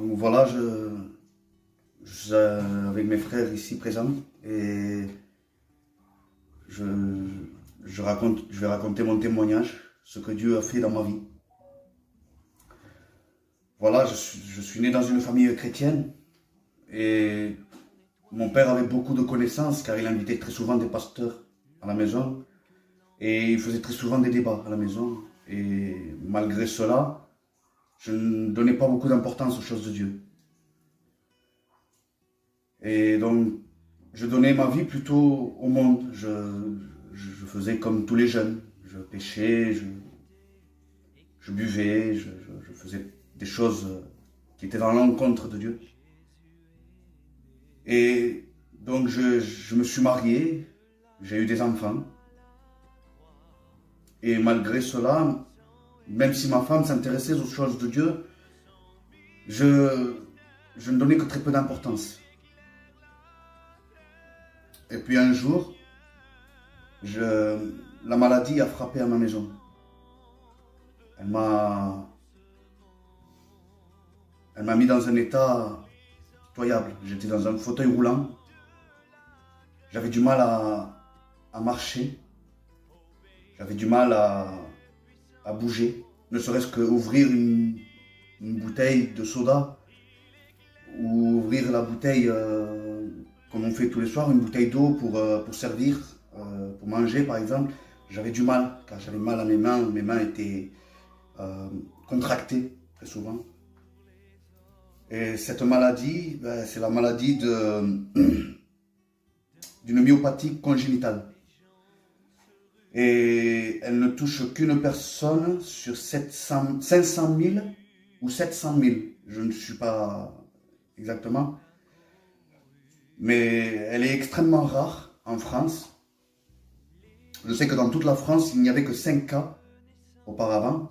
Donc voilà, je suis avec mes frères ici présents et je, je vais raconter mon témoignage, ce que Dieu a fait dans ma vie. Voilà, je suis né dans une famille chrétienne et mon père avait beaucoup de connaissances car il invitait très souvent des pasteurs à la maison et il faisait très souvent des débats à la maison. Et malgré cela, je ne donnais pas beaucoup d'importance aux choses de Dieu. Et donc, je donnais ma vie plutôt au monde. Je faisais comme tous les jeunes. Je péchais, je buvais, je faisais des choses qui étaient dans l'encontre de Dieu. Et donc, je me suis marié, j'ai eu des enfants. Et malgré cela, même si ma femme s'intéressait aux choses de Dieu, je ne donnais que très peu d'importance. Et puis un jour, la maladie a frappé à ma maison. Elle m'a mis dans un état pitoyable. J'étais dans un fauteuil roulant. J'avais du mal à marcher. J'avais du mal à bouger. Ne serait-ce qu'ouvrir une bouteille de soda ou ouvrir la bouteille comme on fait tous les soirs, une bouteille d'eau pour servir, pour manger par exemple. J'avais du mal car j'avais mal à mes mains étaient contractées très souvent. Et cette maladie, c'est la maladie d'une myopathie congénitale. Et elle ne touche qu'une personne sur 500 000 ou 700 000. Je ne suis pas exactement. Mais elle est extrêmement rare en France. Je sais que dans toute la France, il n'y avait que 5 cas auparavant.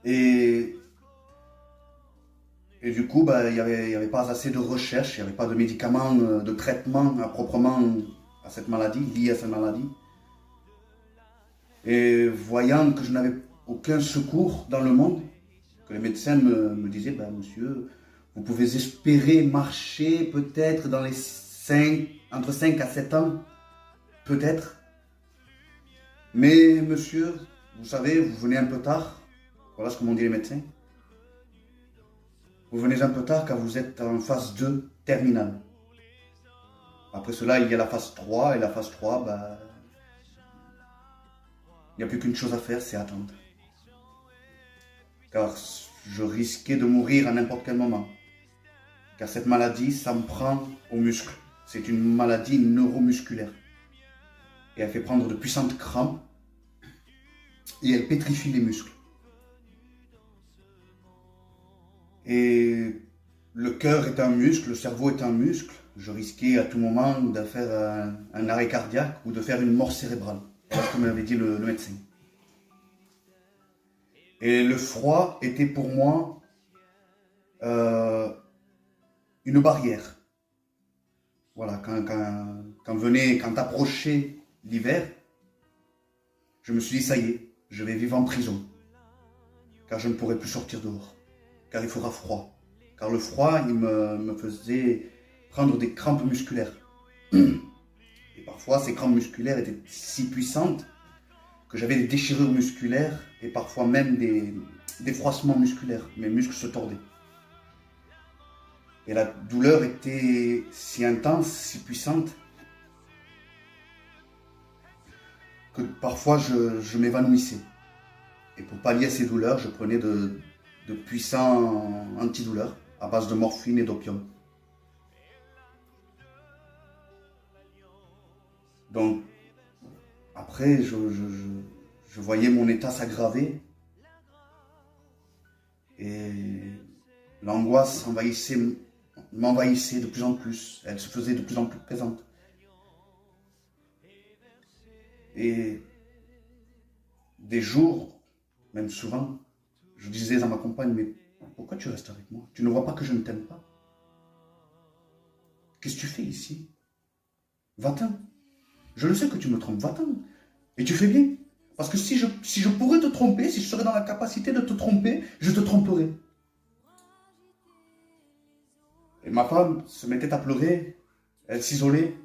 Et du coup, il n'y avait pas assez de recherche, il n'y avait pas de médicaments, de traitement à proprement à cette maladie, liée à cette maladie. Et voyant que je n'avais aucun secours dans le monde, que les médecins me disaient, monsieur, vous pouvez espérer marcher peut-être dans entre 5 à 7 ans, peut-être. Mais monsieur, vous savez, vous venez un peu tard, voilà ce que m'ont dit les médecins. Vous venez un peu tard car vous êtes en phase 2 terminale. Après cela, il y a la phase 3 et la phase 3, il n'y a plus qu'une chose à faire, c'est attendre. Car je risquais de mourir à n'importe quel moment. Car cette maladie, ça me prend aux muscles. C'est une maladie neuromusculaire. Et elle fait prendre de puissantes crampes. Et elle pétrifie les muscles. Et le cœur est un muscle, le cerveau est un muscle. Je risquais à tout moment de faire un arrêt cardiaque ou de faire une mort cérébrale. Voilà ce que m'avait dit le médecin. Et le froid était pour moi une barrière. Voilà, quand approchait l'hiver, je me suis dit, ça y est, je vais vivre en prison. Car je ne pourrai plus sortir dehors. Car il fera froid. Car le froid, il me faisait prendre des crampes musculaires. Et parfois, ces crampes musculaires étaient si puissantes que j'avais des déchirures musculaires et parfois même des froissements musculaires. Mes muscles se tordaient. Et la douleur était si intense, si puissante, que parfois je m'évanouissais. Et pour pallier ces douleurs, je prenais de puissants antidouleurs à base de morphine et d'opium. Donc, après, je voyais mon état s'aggraver et l'angoisse m'envahissait de plus en plus. Elle se faisait de plus en plus présente. Et des jours, même souvent, je disais à ma compagne, mais pourquoi tu restes avec moi? Tu ne vois pas que je ne t'aime pas? Qu'est-ce que tu fais ici? Va-t'en. Je le sais que tu me trompes, va-t'en. Et tu fais bien. Parce que si je pourrais te tromper, si je serais dans la capacité de te tromper, je te tromperais. ma femme se mettait à pleurer, elle s'isolait.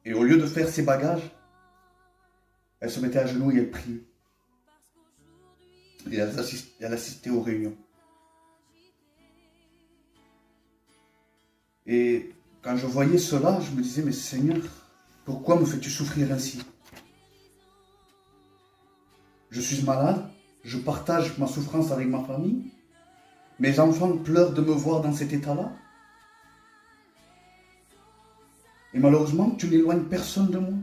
Et au lieu de faire ses bagages, elle se mettait à genoux et elle priait. Et elle assistait aux réunions. Et quand je voyais cela, je me disais, mais Seigneur, pourquoi me fais-tu souffrir ainsi? Je suis malade, je partage ma souffrance avec ma famille. Mes enfants pleurent de me voir dans cet état-là. Et malheureusement, tu n'éloignes personne de moi.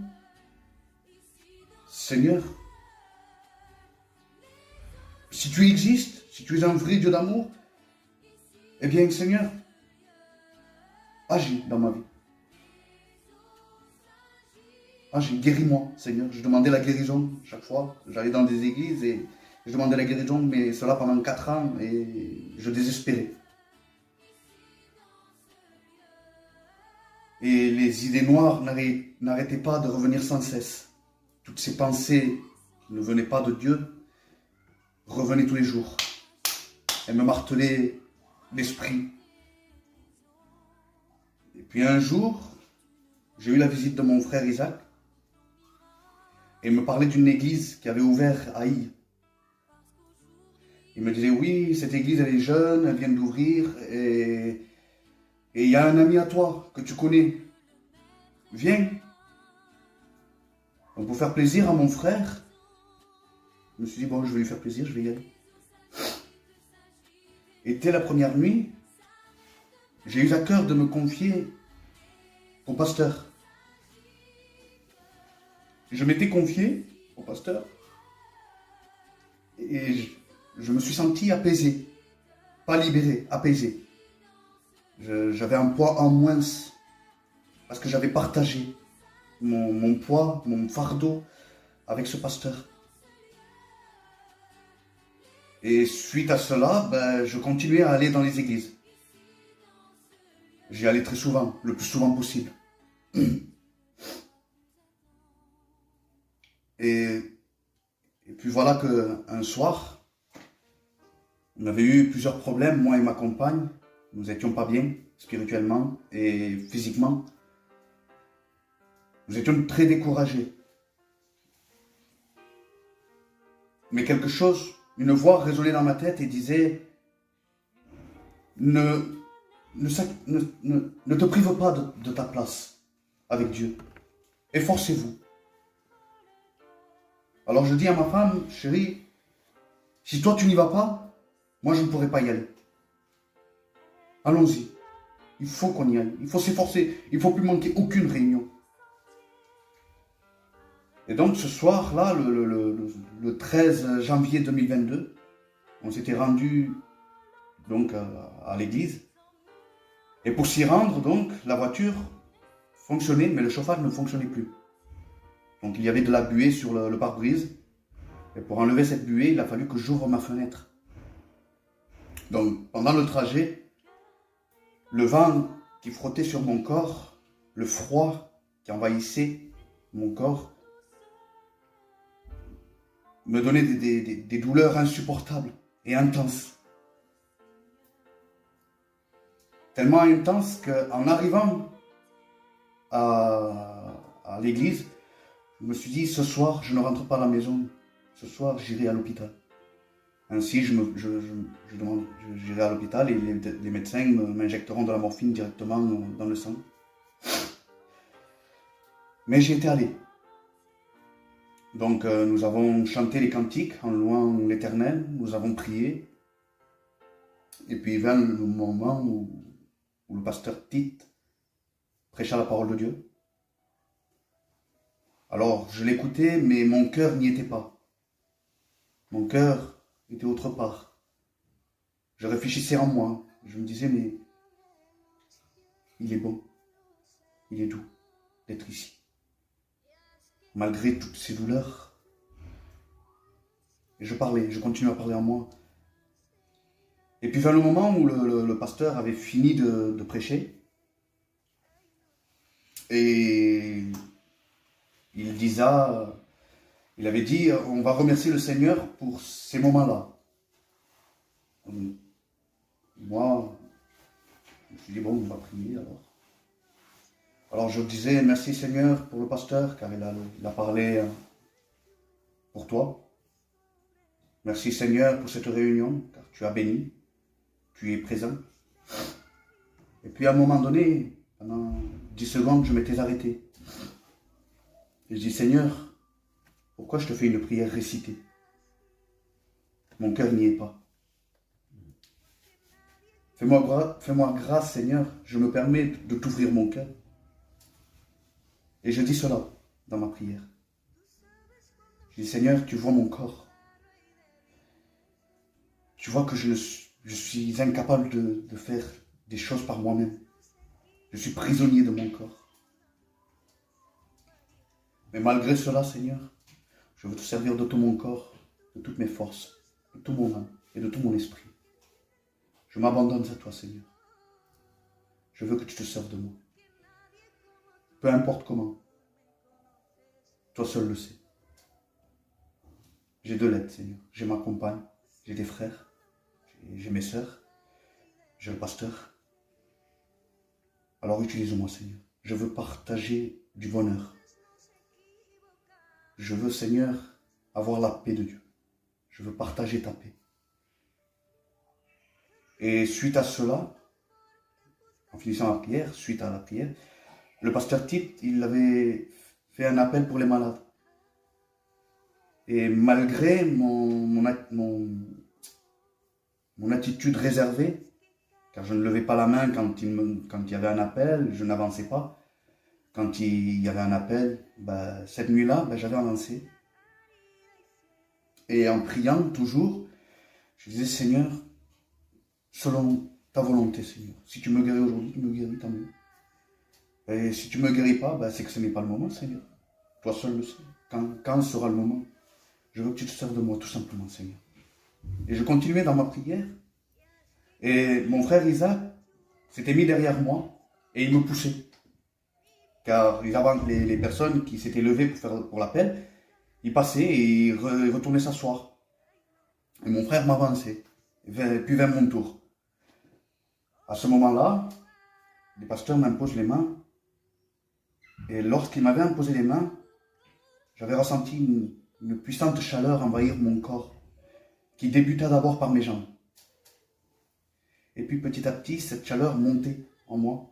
Seigneur, si tu existes, si tu es un vrai Dieu d'amour, eh bien, Seigneur, agis dans ma vie. Agis, guéris-moi, Seigneur. Je demandais la guérison chaque fois. J'allais dans des églises et je demandais la guérison, mais cela pendant 4 ans et je désespérais. Et les idées noires n'arrêtaient pas de revenir sans cesse. Toutes ces pensées qui ne venaient pas de Dieu revenaient tous les jours. Elles me martelaient l'esprit. Et puis un jour, j'ai eu la visite de mon frère Isaac. Et il me parlait d'une église qui avait ouvert à Haï. Il me disait, oui, cette église, elle est jeune, elle vient d'ouvrir, et il y a un ami à toi que tu connais. Viens. Donc pour faire plaisir à mon frère, je me suis dit, bon, je vais lui faire plaisir, je vais y aller. Et dès la première nuit, j'ai eu à cœur de me confier au pasteur. Je m'étais confié au pasteur et je me suis senti apaisé, pas libéré, apaisé. J'avais un poids en moins parce que j'avais partagé mon poids, mon fardeau avec ce pasteur. Et suite à cela, je continuais à aller dans les églises. J'y allais très souvent, le plus souvent possible. Et puis voilà qu'un soir, on avait eu plusieurs problèmes, moi et ma compagne. Nous n'étions pas bien, spirituellement et physiquement. Nous étions très découragés. Mais quelque chose, une voix résonnait dans ma tête et disait « Ne te prive pas de ta place avec Dieu. Efforcez-vous. » Alors je dis à ma femme, chérie, si toi tu n'y vas pas, moi je ne pourrai pas y aller. Allons-y. Il faut qu'on y aille. Il faut s'efforcer. Il ne faut plus manquer aucune réunion. Et donc ce soir-là, le 13 janvier 2022, on s'était rendu donc à l'église. Et pour s'y rendre, donc, la voiture fonctionnait, mais le chauffage ne fonctionnait plus. Donc il y avait de la buée sur le pare-brise. Et pour enlever cette buée, il a fallu que j'ouvre ma fenêtre. Donc pendant le trajet, le vent qui frottait sur mon corps, le froid qui envahissait mon corps, me donnait des douleurs insupportables et intenses. Tellement intenses qu'en arrivant à l'église, je me suis dit, ce soir, je ne rentre pas à la maison. Ce soir, j'irai à l'hôpital. Ainsi, j'irai à l'hôpital et les médecins m'injecteront de la morphine directement dans le sang. Mais j'y étais allé. Donc, nous avons chanté les cantiques en louant l'Éternel. Nous avons prié. Et puis vint le moment où le pasteur Tite prêcha la parole de Dieu. Alors, je l'écoutais, mais mon cœur n'y était pas. Mon cœur était autre part. Je réfléchissais en moi. Je me disais, mais il est bon, il est doux d'être ici. Malgré toutes ces douleurs. Et je continuais à parler en moi. Et puis vers le moment où le pasteur avait fini de prêcher, et il avait dit, on va remercier le Seigneur pour ces moments-là. Moi, Je dis, bon, on va prier alors. Alors je disais, merci Seigneur pour le pasteur, car il a parlé pour toi. Merci Seigneur pour cette réunion, car tu as béni, tu es présent. Et puis à un moment donné, pendant 10 secondes, je m'étais arrêté. Et je dis, Seigneur, pourquoi je te fais une prière récitée? Mon cœur n'y est pas. Fais-moi grâce, Seigneur, je me permets de t'ouvrir mon cœur. Et je dis cela dans ma prière. Je dis, Seigneur, tu vois mon corps. Tu vois que je suis incapable de faire des choses par moi-même. Je suis prisonnier de mon corps. Mais malgré cela, Seigneur, je veux te servir de tout mon corps, de toutes mes forces, de tout mon âme et de tout mon esprit. Je m'abandonne à toi, Seigneur. Je veux que tu te serves de moi. Peu importe comment. Toi seul le sais. J'ai de l'aide, Seigneur. J'ai ma compagne, j'ai des frères, j'ai mes sœurs, j'ai le pasteur. Alors utilise-moi, Seigneur. Je veux partager du bonheur. Je veux, Seigneur, avoir la paix de Dieu. Je veux partager ta paix. Et suite à cela, en finissant la prière, suite à la prière, le pasteur Tite, il avait fait un appel pour les malades. Et malgré mon attitude réservée, car je ne levais pas la main quand il y avait un appel, je n'avançais pas. Quand il y avait un appel, cette nuit-là, j'avais avancé. Et en priant toujours, je disais, Seigneur, selon ta volonté, Seigneur. Si tu me guéris aujourd'hui, tu me guéris, tant mieux. Et si tu ne me guéris pas, c'est que ce n'est pas le moment, Seigneur. Toi seul le sais. Quand sera le moment? Je veux que tu te serves de moi, tout simplement, Seigneur. Et je continuais dans ma prière. Et mon frère Isaac s'était mis derrière moi et il me poussait. Car les personnes qui s'étaient levées pour l'appel, ils passaient et ils retournaient s'asseoir. Et mon frère m'avançait, puis vers mon tour. À ce moment-là, les pasteurs m'imposent les mains. Et lorsqu'ils m'avaient imposé les mains, j'avais ressenti une puissante chaleur envahir mon corps, qui débuta d'abord par mes jambes. Et puis petit à petit, cette chaleur montait en moi,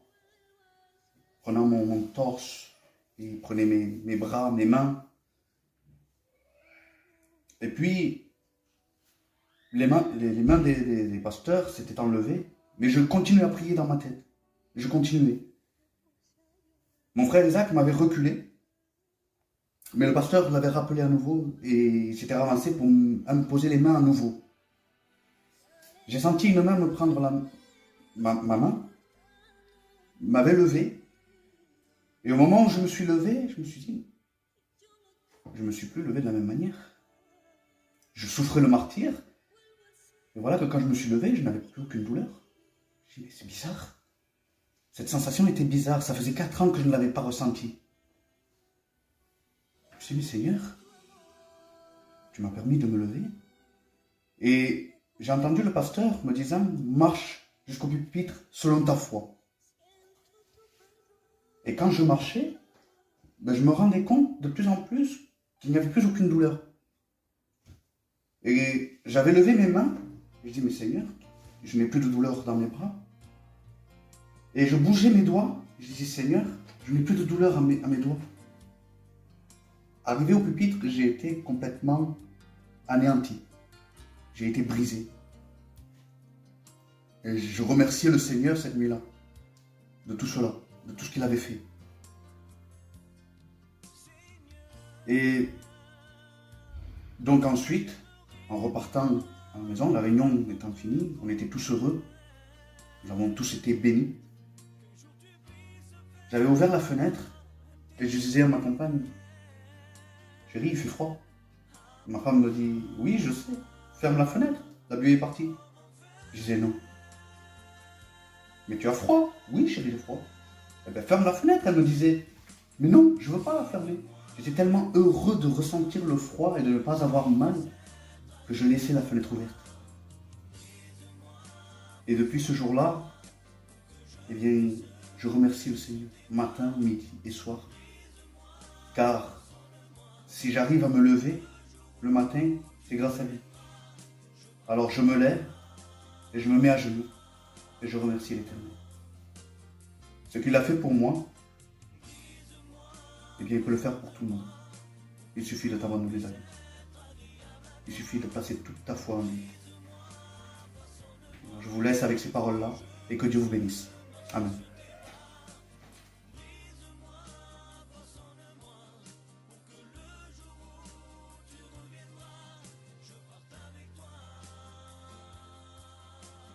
prenant mon torse, et prenait mes bras, mes mains. Et puis, les mains des pasteurs s'étaient enlevées, mais je continuais à prier dans ma tête. Je continuais. Mon frère Isaac m'avait reculé, mais le pasteur l'avait rappelé à nouveau et il s'était avancé pour me poser les mains à nouveau. J'ai senti une main me prendre ma main, m'avait levé, et au moment où je me suis levé, je me suis dit, je ne me suis plus levé de la même manière. Je souffrais le martyre, et voilà que quand je me suis levé, je n'avais plus aucune douleur. J'ai dit, mais c'est bizarre. Cette sensation était bizarre, ça faisait 4 ans que je ne l'avais pas ressentie. Je me suis dit, mais Seigneur, tu m'as permis de me lever. Et j'ai entendu le pasteur me disant, marche jusqu'au pupitre selon ta foi. Et quand je marchais, je me rendais compte de plus en plus qu'il n'y avait plus aucune douleur. Et j'avais levé mes mains, et je dis, mais Seigneur, je n'ai plus de douleur dans mes bras. Et je bougeais mes doigts, et je disais, Seigneur, je n'ai plus de douleur à mes doigts. Arrivé au pupitre, j'ai été complètement anéanti. J'ai été brisé. Et je remerciais le Seigneur cette nuit-là, de tout cela, de tout ce qu'il avait fait. Et donc ensuite, en repartant à la maison, la réunion étant finie, on était tous heureux. Nous avons tous été bénis. J'avais ouvert la fenêtre et je disais à ma compagne, chérie, il fait froid. Ma femme me dit, oui, je sais, ferme la fenêtre, la buée est partie. Je disais non. Mais tu as froid? Oui, chérie, j'ai froid. Eh bien, ferme la fenêtre, elle me disait. Mais non, je ne veux pas la fermer. J'étais tellement heureux de ressentir le froid et de ne pas avoir mal que je laissais la fenêtre ouverte. Et depuis ce jour-là, eh bien, je remercie le Seigneur, matin, midi et soir. Car si j'arrive à me lever le matin, c'est grâce à lui. Alors je me lève et je me mets à genoux et je remercie l'Éternel. Ce qu'il a fait pour moi, eh bien, il peut le faire pour tout le monde. Il suffit de t'abandonner les amis. Il suffit de placer toute ta foi en lui. Je vous laisse avec ces paroles-là et que Dieu vous bénisse. Amen.